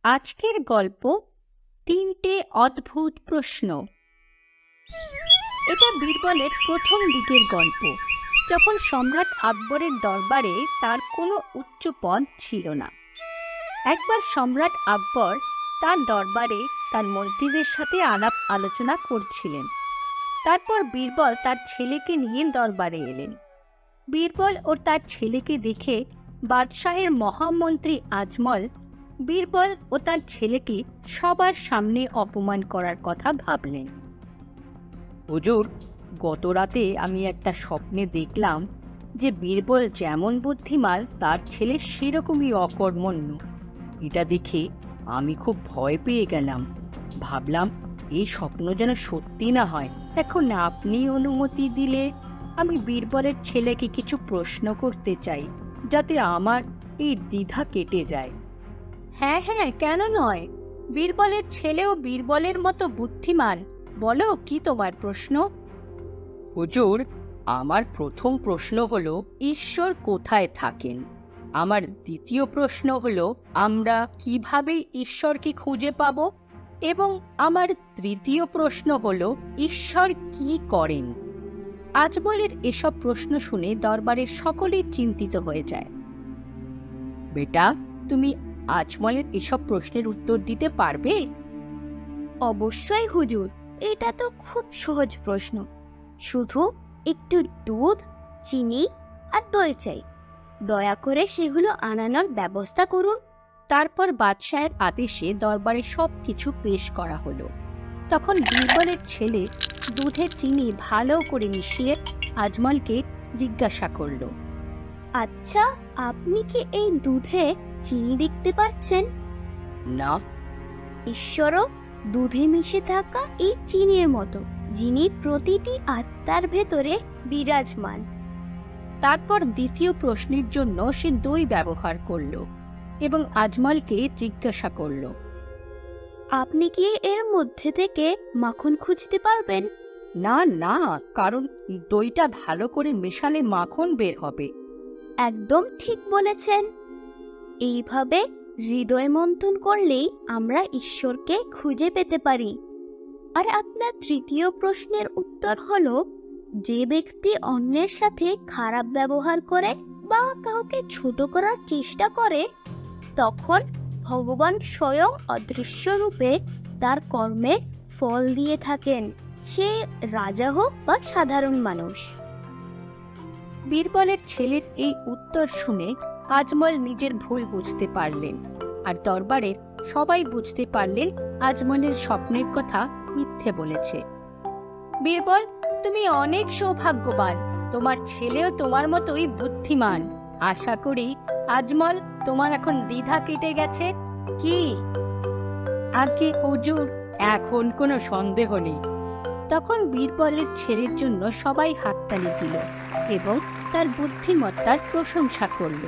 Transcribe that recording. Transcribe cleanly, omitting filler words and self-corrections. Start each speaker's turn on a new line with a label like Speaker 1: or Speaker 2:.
Speaker 1: আজকের গল্প তিনটে অদ্ভুত প্রশ্ন। এটা বীরবলের প্রথম দিকের গল্প, যখন সম্রাট আকবরের দরবারে তার কোনো উচ্চ পদ ছিল না। একবার সম্রাট আকবর তার দরবারে তার মন্ত্রীদের সাথে আলাপ আলোচনা করছিলেন। তারপর বীরবল তার ছেলেকে নিয়ে দরবারে এলেন। বীরবল ও তার ছেলেকে দেখে বাদশাহের মহামন্ত্রী আজমল বীরবল ও তার ছেলেকে সবার সামনে অপমান করার কথা ভাবলেন। হুজুর, গত রাতে আমি একটা স্বপ্নে দেখলাম যে বীরবল যেমন বুদ্ধিমান তার ছেলে সেরকমই অকর্মণ্য। এটা দেখে আমি খুব ভয় পেয়ে গেলাম। ভাবলাম এই স্বপ্ন যেন সত্যি না হয়। এখন আপনি অনুমতি দিলে আমি বীরবলের ছেলেকে কিছু প্রশ্ন করতে চাই, যাতে আমার এই দ্বিধা কেটে যায়। হ্যাঁ হ্যাঁ, কেন নয়? বীরবলের ছেলেও বীরবলের মতো বুদ্ধিমান। বলো, কি তোমার প্রশ্ন? হুজুর, আমার প্রথম প্রশ্ন হলো ঈশ্বর কোথায় থাকেন। আমার দ্বিতীয় প্রশ্ন হলো আমরা কিভাবে ঈশ্বরকে খুঁজে পাব, এবং আমার তৃতীয় প্রশ্ন হলো ঈশ্বর কি করেন। আজমলের এসব প্রশ্ন শুনে দরবারের সকলেই চিন্তিত হয়ে যায়। বেটা, তুমি আজমলের এসব প্রশ্নের উত্তর দিতে পারবে?
Speaker 2: অবশ্যই হুজুর, এটা তো খুব সহজ প্রশ্ন। শুধু একটু দুধ, চিনি আর দই চাই। দয়া করে সেগুলো আনানোর ব্যবস্থা করুন।
Speaker 1: তারপর বাদশাহের আদেশে দরবারে সবকিছু পেশ করা হলো। তখন বীরবলের ছেলে দুধে চিনি ভালো করে মিশিয়ে আজমলকে জিজ্ঞাসা করল,
Speaker 2: আচ্ছা, আপনি কি এই দুধে চিনি দেখতে পাচ্ছেন?
Speaker 1: না।
Speaker 2: ঈশ্বরও দুধে মিশে থাকা এই চিনির মতো, যিনি প্রতিটি আত্মার ভেতরে বিরাজমান।
Speaker 1: তারপর দ্বিতীয় প্রশ্নের জন্য সে দই ব্যবহার করল এবং আজমলকে জিজ্ঞাসা করল,
Speaker 2: আপনি কি এর মধ্যে থেকে মাখন খুঁজতে পারবেন?
Speaker 1: না না, কারণ দইটা ভালো করে মেশালে মাখন বের হবে।
Speaker 2: একদম ঠিক বলেছেন। এইভাবে হৃদয় মন্থন করলেই আমরা ঈশ্বরকে খুঁজে পেতে পারি। আর আপনার তৃতীয় প্রশ্নের উত্তর হলো, যে ব্যক্তি অন্যের সাথে খারাপ ব্যবহার করে বা কাউকে ছোট করার চেষ্টা করে, তখন ভগবান স্বয়ং অদৃশ্য রূপে তার কর্মে ফল দিয়ে থাকেন, সে রাজা হোক বা সাধারণ মানুষ।
Speaker 1: বীরবলের ছেলের এই উত্তর শুনে আজমল নিজের ভুল বুঝতে পারলেন, আর দরবারের সবাই বুঝতে পারলেন আজমলের স্বপ্নের কথা মিথ্যে বলেছে। বীরবল, তুমি অনেক সৌভাগ্যবান। তোমার ছেলেও তোমার মতোই বুদ্ধিমান। আশা করি আজমল, তোমার এখন দ্বিধা কেটে গেছে কি? আগে হুজুর, এখন কোনো সন্দেহ নেই। তখন বীরবলের ছেলের জন্য সবাই হাততালি দিল এবং তার বুদ্ধিমত্তার প্রশংসা করল।